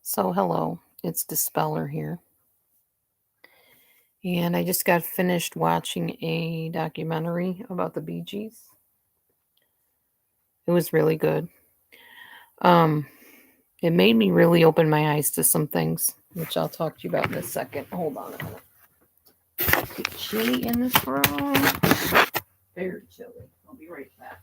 So, hello, it's Dispeller here. And I just got finished watching a documentary about the Bee Gees. It was really good. Um, it made me really open my eyes to some things, which I'll talk to you about in a second. Hold on a minute. It's chilly in this room. Very chilly. I'll be right back.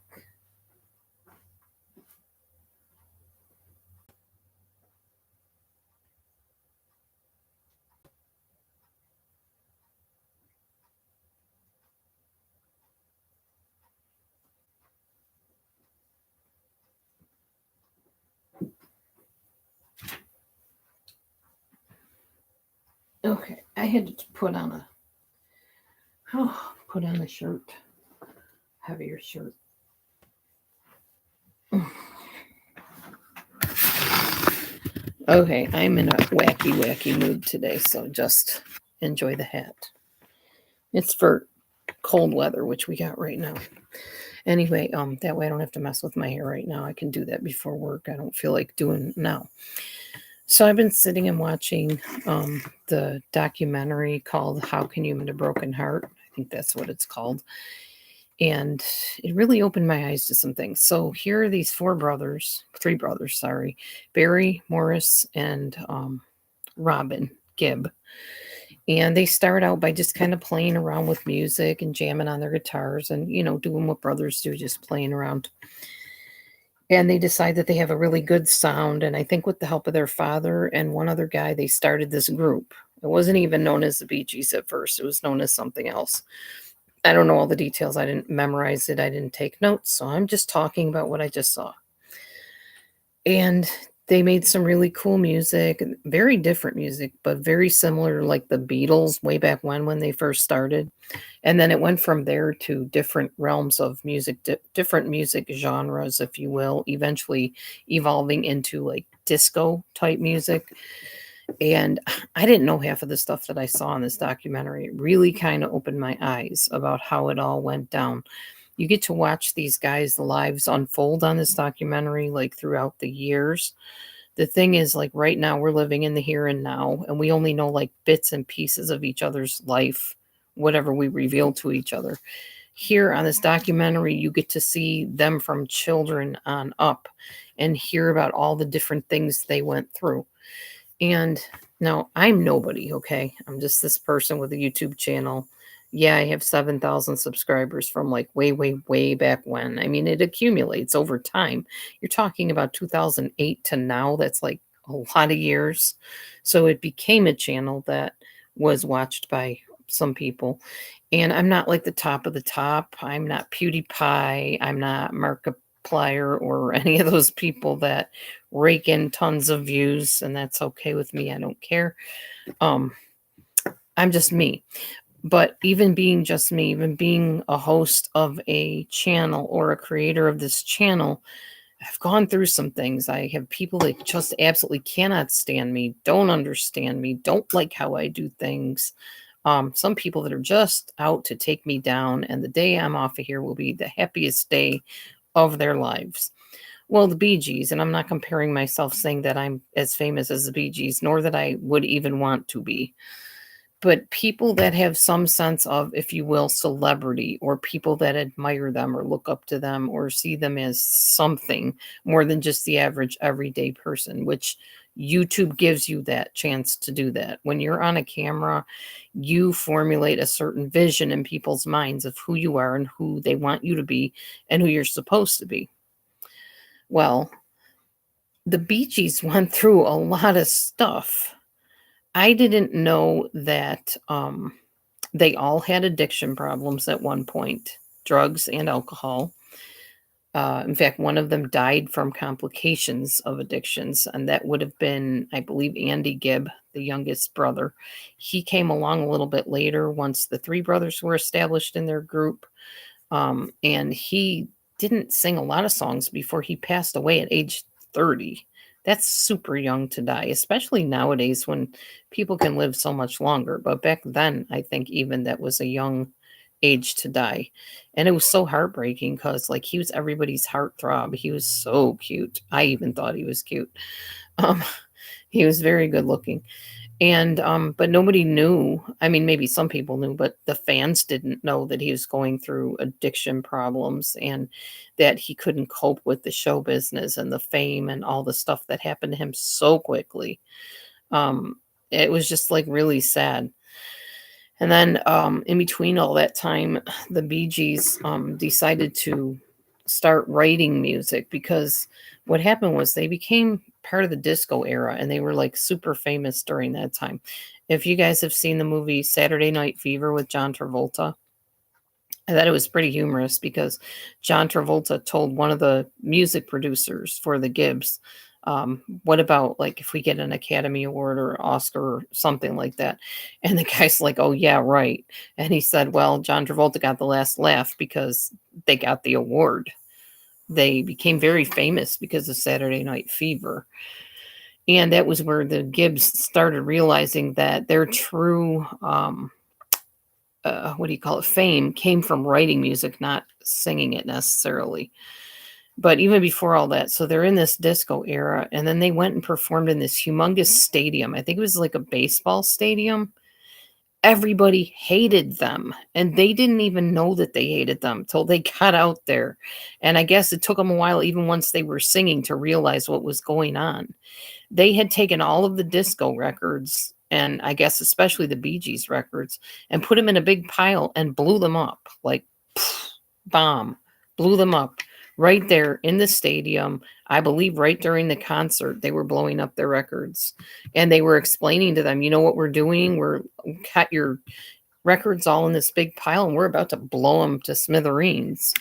Okay, I had to put on a shirt, heavier shirt. Okay, I'm in a wacky mood today, so just enjoy the hat. It's for cold weather, which we got right now. Anyway, that way I don't have to mess with my hair right now. I can do that before work. I don't feel like doing now. So I've been sitting and watching the documentary called How Can You Mend a Broken Heart? I think that's what it's called. And it really opened my eyes to some things. So here are these three brothers, Barry, Morris, and Robin, Gibb. And they start out by just kind of playing around with music and jamming on their guitars and, doing what brothers do, just playing around. And they decide that they have a really good sound. And I think with the help of their father and one other guy, they started this group. It wasn't even known as the Bee Gees at first, it was known as something else. I don't know all the details. I didn't memorize it. I didn't take notes. So I'm just talking about what I just saw. And they made some really cool music, very different music, but very similar, like the Beatles way back when they first started. And then it went from there to different realms of music, different music genres, if you will, eventually evolving into like disco type music. And I didn't know half of the stuff that I saw in this documentary. It really kind of opened my eyes about how it all went down. You get to watch these guys' lives unfold on this documentary, like throughout the years. The thing is, like right now, we're living in the here and now, and we only know like bits and pieces of each other's life, whatever we reveal to each other. Here on this documentary, you get to see them from children on up and hear about all the different things they went through. And now I'm nobody, okay? I'm just this person with a YouTube channel. Yeah, I have 7,000 subscribers from like way, way, way back when. I mean, it accumulates over time. You're talking about 2008 to now. That's like a lot of years. So it became a channel that was watched by some people. And I'm not like the top of the top. I'm not PewDiePie. I'm not Markiplier or any of those people that rake in tons of views, and that's okay with me. I don't care. I'm just me. But even being just me, even being a host of a channel or a creator of this channel, I've gone through some things. I have people that just absolutely cannot stand me, don't understand me, don't like how I do things. Some people that are just out to take me down, and the day I'm off of here will be the happiest day of their lives. Well, the Bee Gees, and I'm not comparing myself saying that I'm as famous as the Bee Gees, nor that I would even want to be. But people that have some sense of, if you will, celebrity, or people that admire them or look up to them or see them as something more than just the average everyday person, which YouTube gives you that chance to do that. When you're on a camera, you formulate a certain vision in people's minds of who you are and who they want you to be and who you're supposed to be. Well, the Bee Gees went through a lot of stuff. I didn't know that they all had addiction problems at one point, drugs and alcohol. In fact, one of them died from complications of addictions, and that would have been, I believe, Andy Gibb, the youngest brother. He came along a little bit later once the three brothers were established in their group, and he didn't sing a lot of songs before he passed away at age 30. That's super young to die, especially nowadays when people can live so much longer. But back then, I think even that was a young age to die. And it was so heartbreaking because, like, he was everybody's heartthrob. He was so cute. I even thought he was cute. Um, He was very good looking. And but nobody knew. I mean, maybe some people knew, but the fans didn't know that he was going through addiction problems and that he couldn't cope with the show business and the fame and all the stuff that happened to him so quickly. Um, it was just like really sad. And then in between all that time, the Bee Gees decided to start writing music because what happened was they became part of the disco era and they were like super famous during that time. If you guys have seen the movie Saturday Night Fever with John Travolta, I thought it was pretty humorous because John Travolta told one of the music producers for the Gibbs, what about like if we get an Academy Award or Oscar or something like that? And the guy's like, oh, yeah, right. And he said, well, John Travolta got the last laugh because they got the award. They became very famous because of Saturday Night Fever. And that was where the Gibbs started realizing that their true what do you call it, fame came from writing music, not singing it necessarily. But even before all that, so they're in this disco era, and then they went and performed in this humongous stadium. I think it was like a baseball stadium. Everybody hated them, and they didn't even know that they hated them till they got out there. And I guess it took them a while, even once they were singing, to realize what was going on. They had taken all of the disco records, and I guess especially the Bee Gees records, and put them in a big pile and blew them up like pff, bomb, blew them up right there in the stadium. I believe right during the concert, they were blowing up their records, and they were explaining to them, you know what we're doing? We're got your records all in this big pile, and we're about to blow them to smithereens.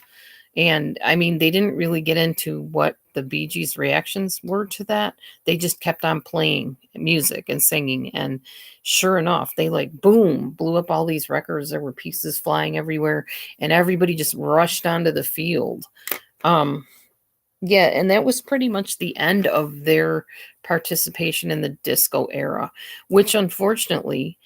And I mean, they didn't really get into what the Bee Gees' reactions were to that. They just kept on playing music and singing. And sure enough, they like, boom, blew up all these records. There were pieces flying everywhere, and everybody just rushed onto the field. Yeah, and that was pretty much the end of their participation in the disco era, which unfortunately,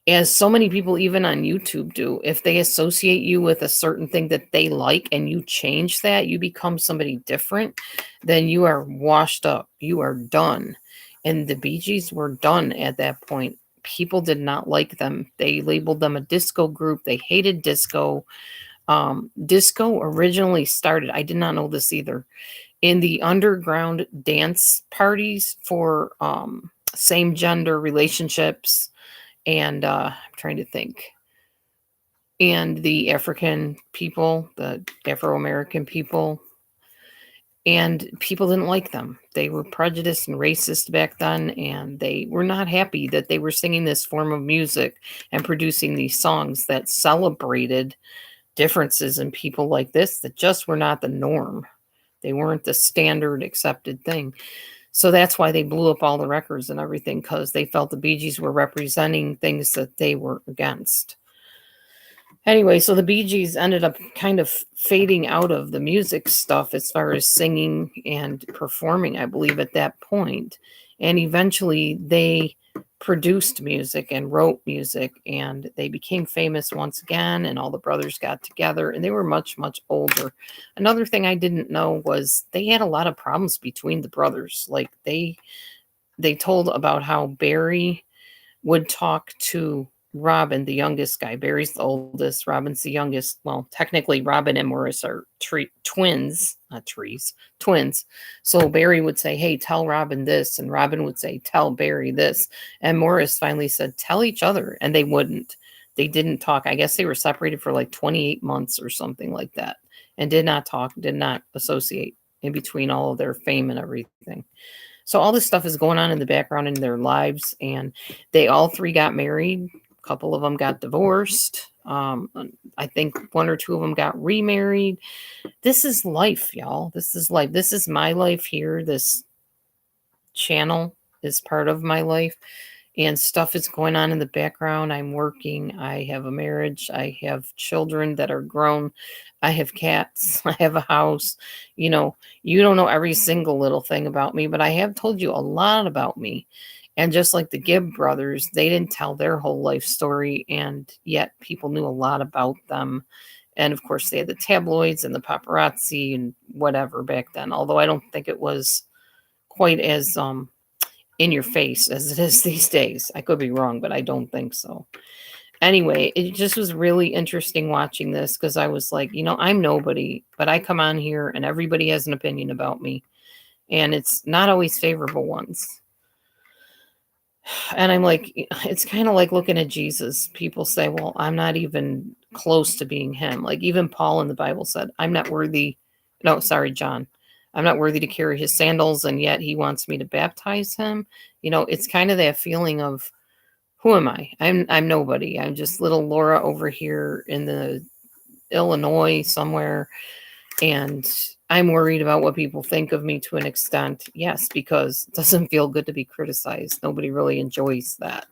as so many people even on YouTube do, if they associate you with a certain thing that they like and you change that, you become somebody different, then you are washed up. You are done. And the Bee Gees were done at that point. People did not like them. They labeled them a disco group. They hated disco. Disco originally started, I did not know this either, in the underground dance parties for same gender relationships. And I'm trying to think. And the African people, the Afro-American people, and people didn't like them. They were prejudiced and racist back then, and they were not happy that they were singing this form of music and producing these songs that celebrated differences in people like this that just were not the norm. They weren't the standard accepted thing. So that's why they blew up all the records and everything, because they felt the Bee Gees were representing things that they were against. Anyway, so the Bee Gees ended up kind of fading out of the music stuff as far as singing and performing, I believe, at that point. And eventually they produced music and wrote music, and they became famous once again, and all the brothers got together, and they were much, much older. Another thing I didn't know was they had a lot of problems between the brothers. Like they told about how Barry would talk to Robin, the youngest guy. Barry's the oldest, Robin's the youngest. Well, technically, Robin and Morris are twins, not trees, twins. So Barry would say, hey, tell Robin this. And Robin would say, tell Barry this. And Morris finally said, tell each other. And they wouldn't. They didn't talk. I guess they were separated for like 28 months or something like that, and did not talk, did not associate in between all of their fame and everything. So all this stuff is going on in the background in their lives, and they all three got married. A couple of them got divorced. I think one or two of them got remarried. This is life, y'all. This is life. This is my life here. This channel is part of my life, and stuff is going on in the background. I'm working. I have a marriage. I have children that are grown. I have cats. I have a house. You know, you don't know every single little thing about me, but I have told you a lot about me. And just like the Gibb brothers, they didn't tell their whole life story, and yet people knew a lot about them. And of course, they had the tabloids and the paparazzi and whatever back then, although I don't think it was quite as in your face as it is these days. I could be wrong, but I don't think so. Anyway, it just was really interesting watching this because I was like, I'm nobody, but I come on here and everybody has an opinion about me. And it's not always favorable ones. And I'm like, it's kind of like looking at Jesus. People say, well, I'm not even close to being him. Like even Paul in the Bible said, I'm not worthy. No, sorry, John. I'm not worthy to carry his sandals. And yet he wants me to baptize him. It's kind of that feeling of, who am I? I'm nobody. I'm just little Laura over here in the Illinois somewhere. And I'm worried about what people think of me to an extent. Yes, because it doesn't feel good to be criticized. Nobody really enjoys that.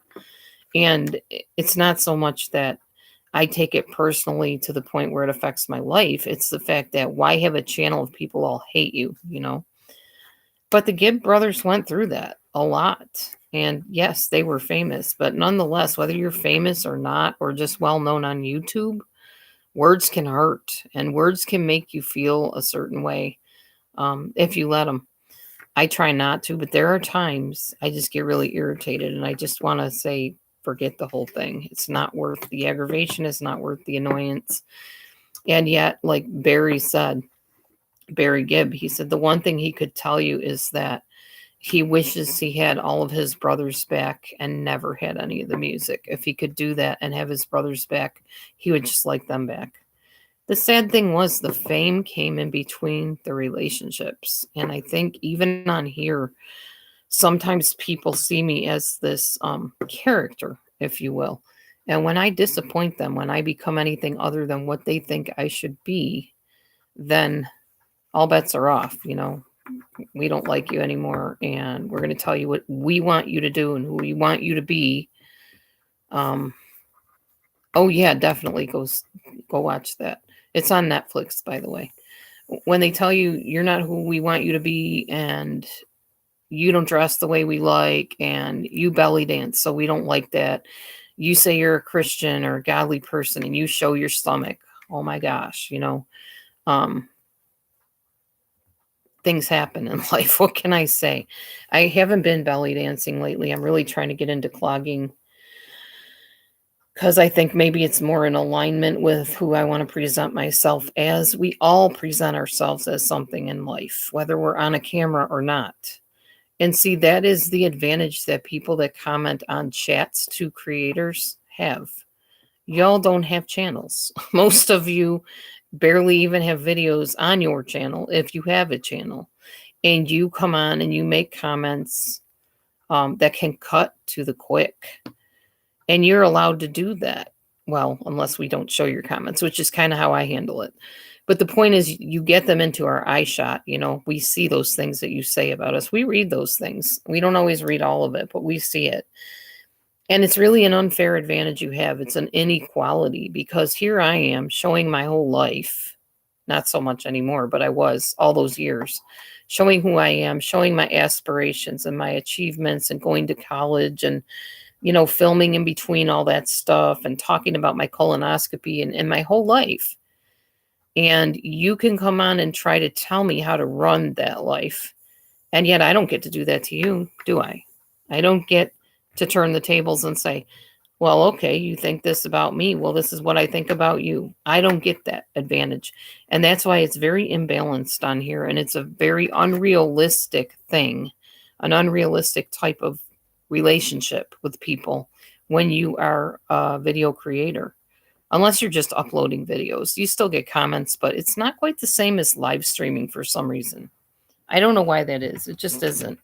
And it's not so much that I take it personally to the point where it affects my life. It's the fact that why have a channel of people all hate you, But the Gibb brothers went through that a lot. And yes, they were famous. But nonetheless, whether you're famous or not, or just well known on YouTube, words can hurt and words can make you feel a certain way if you let them. I try not to, but there are times I just get really irritated and I just want to say, forget the whole thing. It's not worth the aggravation. It's not worth the annoyance. And yet, like Barry Gibb, he said the one thing he could tell you is that he wishes he had all of his brothers back and never had any of the music. If he could do that and have his brothers back, he would just like them back. The sad thing was the fame came in between the relationships. And I think even on here, sometimes people see me as this character, if you will. And when I disappoint them, when I become anything other than what they think I should be, then all bets are off. We don't like you anymore. And we're going to tell you what we want you to do and who we want you to be. Oh, yeah, definitely go watch that. It's on Netflix, by the way. When they tell you you're not who we want you to be and you don't dress the way we like and you belly dance, so we don't like that. You say you're a Christian or a godly person and you show your stomach. Oh my gosh, things happen in life. What can I say? I haven't been belly dancing lately. I'm really trying to get into clogging because I think maybe it's more in alignment with who I want to present myself as. We all present ourselves as something in life, whether we're on a camera or not. And see, that is the advantage that people that comment on chats to creators have. Y'all don't have channels. Most of you barely even have videos on your channel, if you have a channel. And you come on and you make comments that can cut to the quick. And you're allowed to do that. Well, unless we don't show your comments, which is kind of how I handle it. But the point is, you get them into our eye shot. We see those things that you say about us. We read those things. We don't always read all of it, but we see it. And it's really an unfair advantage you have. It's an inequality because here I am showing my whole life. Not so much anymore, but I was all those years showing who I am, showing my aspirations and my achievements and going to college and filming in between all that stuff and talking about my colonoscopy and my whole life. And you can come on and try to tell me how to run that life. And yet I don't get to do that to you, do I? I don't get to turn the tables and say, well, okay, you think this about me. Well, this is what I think about you. I don't get that advantage. And that's why it's very imbalanced on here. And it's a very unrealistic thing, an unrealistic type of relationship with people when you are a video creator. Unless you're just uploading videos, you still get comments, but it's not quite the same as live streaming for some reason. I don't know why that is. It just isn't.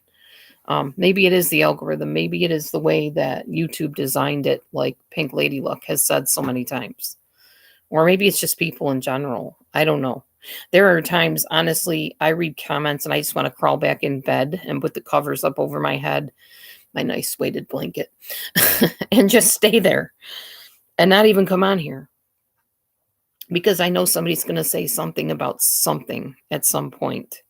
Maybe it is the algorithm. Maybe it is the way that YouTube designed it, like Pink Lady Luck has said so many times. Or maybe it's just people in general. I don't know. There are times, honestly, I read comments and I just want to crawl back in bed and put the covers up over my head, my nice weighted blanket, and just stay there and not even come on here. Because I know somebody's going to say something about something at some point.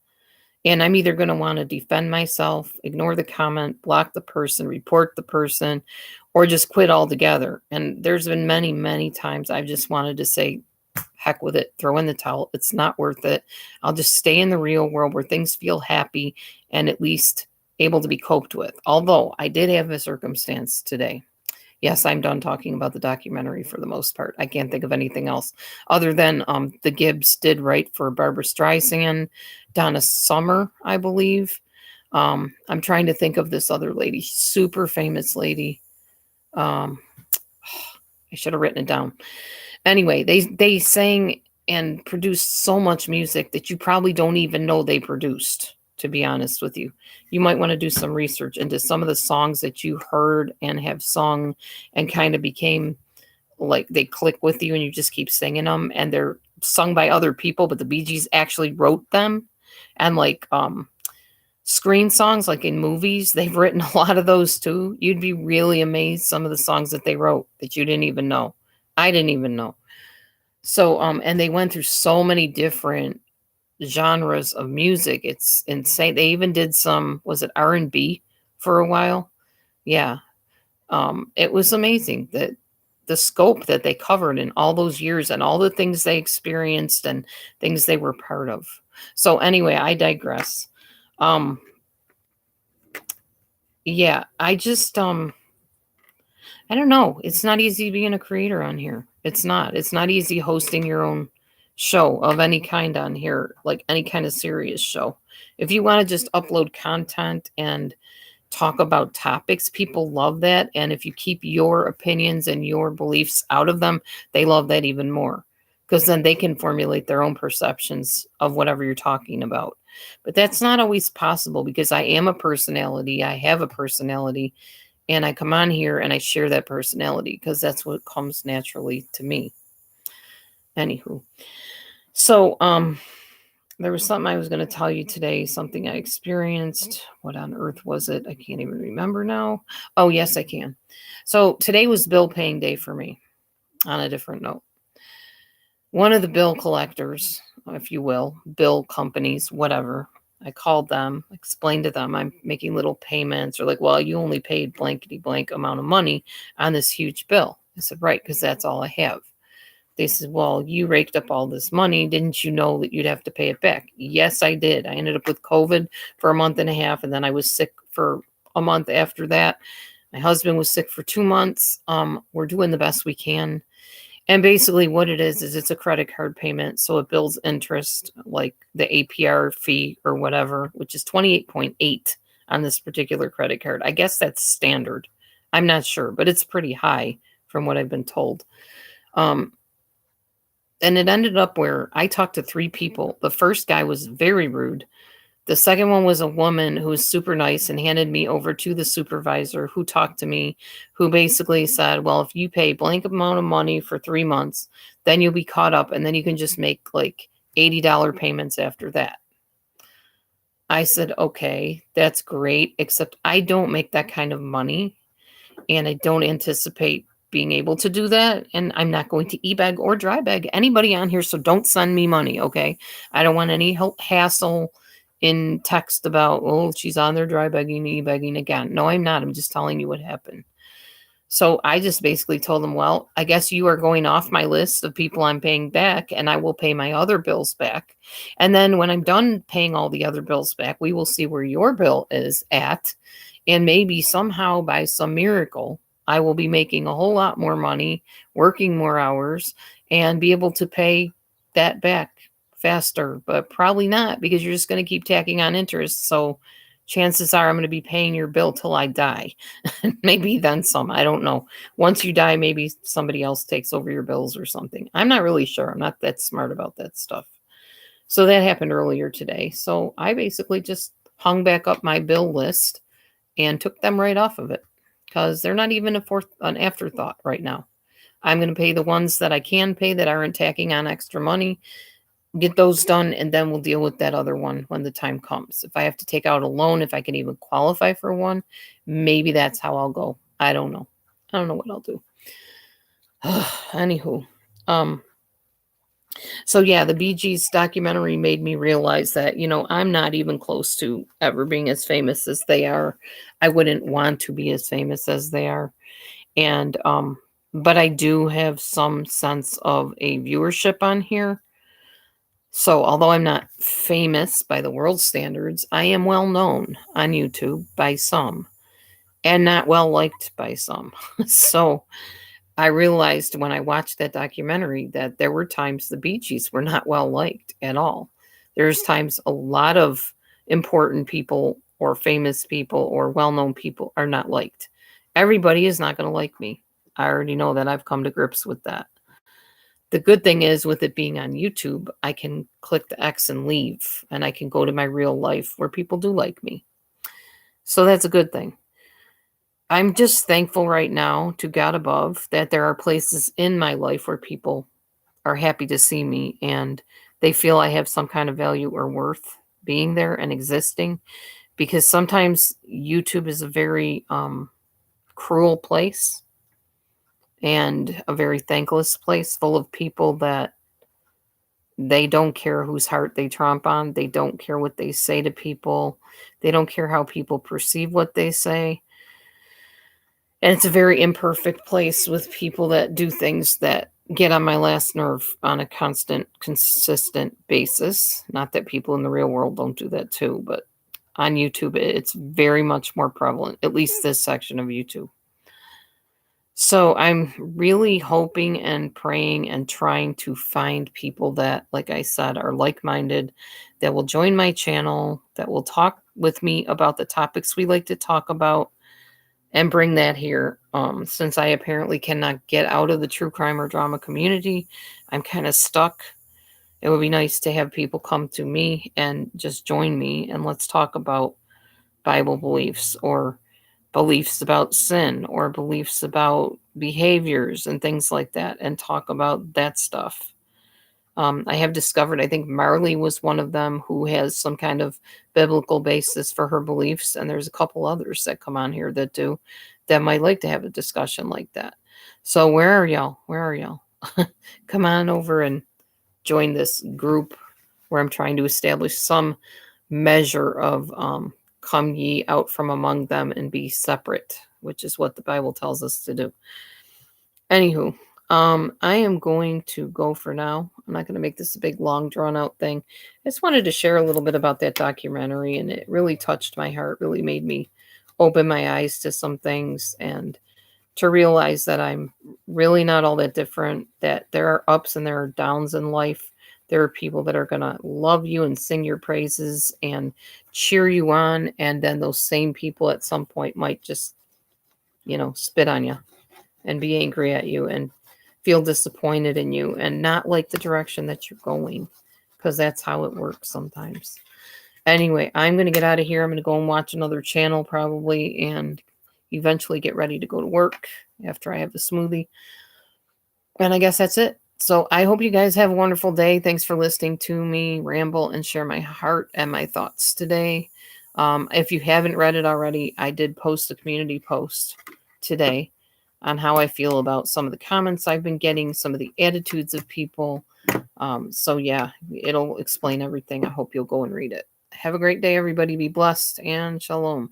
And I'm either going to want to defend myself, ignore the comment, block the person, report the person, or just quit altogether. And there's been many, many times I've just wanted to say, heck with it, throw in the towel. It's not worth it. I'll just stay in the real world where things feel happy and at least able to be coped with. Although I did have a circumstance today. Yes, I'm done talking about the documentary for the most part. I can't think of anything else other than the Gibbs did write for Barbara Streisand, Donna Summer, I believe. I'm trying to think of this other lady, super famous lady. I should have written it down. Anyway, they sang and produced so much music that you probably don't even know they produced, to be honest with you. You might want to do some research into some of the songs that you heard and have sung and kind of became like they click with you and you just keep singing them, and they're sung by other people, but the Bee Gees actually wrote them. And like screen songs, like in movies, they've written a lot of those too. You'd be really amazed some of the songs that they wrote that you didn't even know. I didn't even know. So and they went through so many different genres of music. It's insane. They even did some, was it R&B for a while? Yeah. It was amazing that the scope that they covered in all those years and all the things they experienced and things they were part of. So anyway, I digress. Yeah, I just I don't know. It's not easy being a creator on here. It's not. It's not easy hosting your own show of any kind on here, like any kind of serious show. If you want to just upload content and talk about topics, people love that. And if you keep your opinions and your beliefs out of them, they love that even more, because then they can formulate their own perceptions of whatever you're talking about. But that's not always possible because I am a personality. I have a personality, and I come on here and I share that personality because that's what comes naturally to me. Anywho, so there was something I was going to tell you today, something I experienced. What on earth was it? I can't even remember now. Oh, yes, I can. So today was bill paying day for me. On a different note, one of the bill collectors, if you will, bill companies, whatever, I called them, explained to them I'm making little payments, or like, well, you only paid blankety blank amount of money on this huge bill. I said, right, because that's all I have. They said, well, you raked up all this money. Didn't you know that you'd have to pay it back? Yes, I did. I ended up with COVID for a month and a half, and then I was sick for a month after that. My husband was sick for 2 months. We're doing the best we can. And basically what it is it's a credit card payment. So it builds interest, like the APR fee or whatever, which is 28.8 on this particular credit card. I guess that's standard. I'm not sure, but it's pretty high from what I've been told. And it ended up where I talked to 3 people. The first guy was very rude. The second one was a woman who was super nice and handed me over to the supervisor who talked to me, who basically said, well, if you pay blank amount of money for 3 months, then you'll be caught up and then you can just make like $80 payments after that. I said, okay, that's great, except I don't make that kind of money and I don't anticipate being able to do that. And I'm not going to e-bag or dry bag anybody on here. So don't send me money. Okay. I don't want any hassle in text about, oh, she's on there dry bagging, e-bagging again. No, I'm not. I'm just telling you what happened. So I just basically told them, well, I guess you are going off my list of people I'm paying back, and I will pay my other bills back. And then when I'm done paying all the other bills back, we will see where your bill is at. And maybe somehow by some miracle, I will be making a whole lot more money, working more hours, and be able to pay that back faster. But probably not, because you're just going to keep tacking on interest. So chances are I'm going to be paying your bill till I die. Maybe then some. I don't know. Once you die, maybe somebody else takes over your bills or something. I'm not really sure. I'm not that smart about that stuff. So that happened earlier today. So I basically just hung back up my bill list and took them right off of it because they're not even an afterthought right now. I'm going to pay the ones that I can pay that aren't tacking on extra money, get those done, and then we'll deal with that other one when the time comes. If I have to take out a loan, if I can even qualify for one, maybe that's how I'll go. I don't know. I don't know what I'll do. Anywho, so yeah, the Bee Gees documentary made me realize that, I'm not even close to ever being as famous as they are. I wouldn't want to be as famous as they are. And, but I do have some sense of a viewership on here. So although I'm not famous by the world standards, I am well known on YouTube by some and not well liked by some. So I realized when I watched that documentary that there were times the Bee Gees were not well liked at all. There's times a lot of important people or famous people or well-known people are not liked. Everybody is not going to like me. I already know that. I've come to grips with that. The good thing is with it being on YouTube, I can click the X and leave, and I can go to my real life where people do like me. So that's a good thing. I'm just thankful right now to God above that there are places in my life where people are happy to see me and they feel I have some kind of value or worth being there and existing, because sometimes YouTube is a very cruel place and a very thankless place full of people that they don't care whose heart they tromp on. They don't care what they say to people. They don't care how people perceive what they say. And it's a very imperfect place with people that do things that get on my last nerve on a consistent basis. Not that people in the real world don't do that too, but on YouTube, it's very much more prevalent, at least this section of YouTube. So I'm really hoping and praying and trying to find people that, like I said, are like-minded, that will join my channel, that will talk with me about the topics we like to talk about, and bring that here. Since I apparently cannot get out of the true crime or drama community, I'm kind of stuck. It would be nice to have people come to me and just join me and let's talk about Bible beliefs or beliefs about sin or beliefs about behaviors and things like that and talk about that stuff. I have discovered, I think Marley was one of them who has some kind of biblical basis for her beliefs. And there's a couple others that come on here that do, that might like to have a discussion like that. So where are y'all? Where are y'all? Come on over and join this group where I'm trying to establish some measure of come ye out from among them and be separate, which is what the Bible tells us to do. Anywho, I am going to go for now. I'm not going to make this a big, long, drawn-out thing. I just wanted to share a little bit about that documentary, and it really touched my heart, really made me open my eyes to some things and to realize that I'm really not all that different, that there are ups and there are downs in life. There are people that are going to love you and sing your praises and cheer you on, and then those same people at some point might just, spit on you and be angry at you and feel disappointed in you and not like the direction that you're going, because that's how it works sometimes. Anyway, I'm going to get out of here. I'm going to go and watch another channel probably and eventually get ready to go to work after I have the smoothie. And I guess that's it. So I hope you guys have a wonderful day. Thanks for listening to me ramble and share my heart and my thoughts today. If you haven't read it already, I did post a community post today on how I feel about some of the comments I've been getting, some of the attitudes of people. So yeah, it'll explain everything. I hope you'll go and read it. Have a great day, everybody. Be blessed and shalom.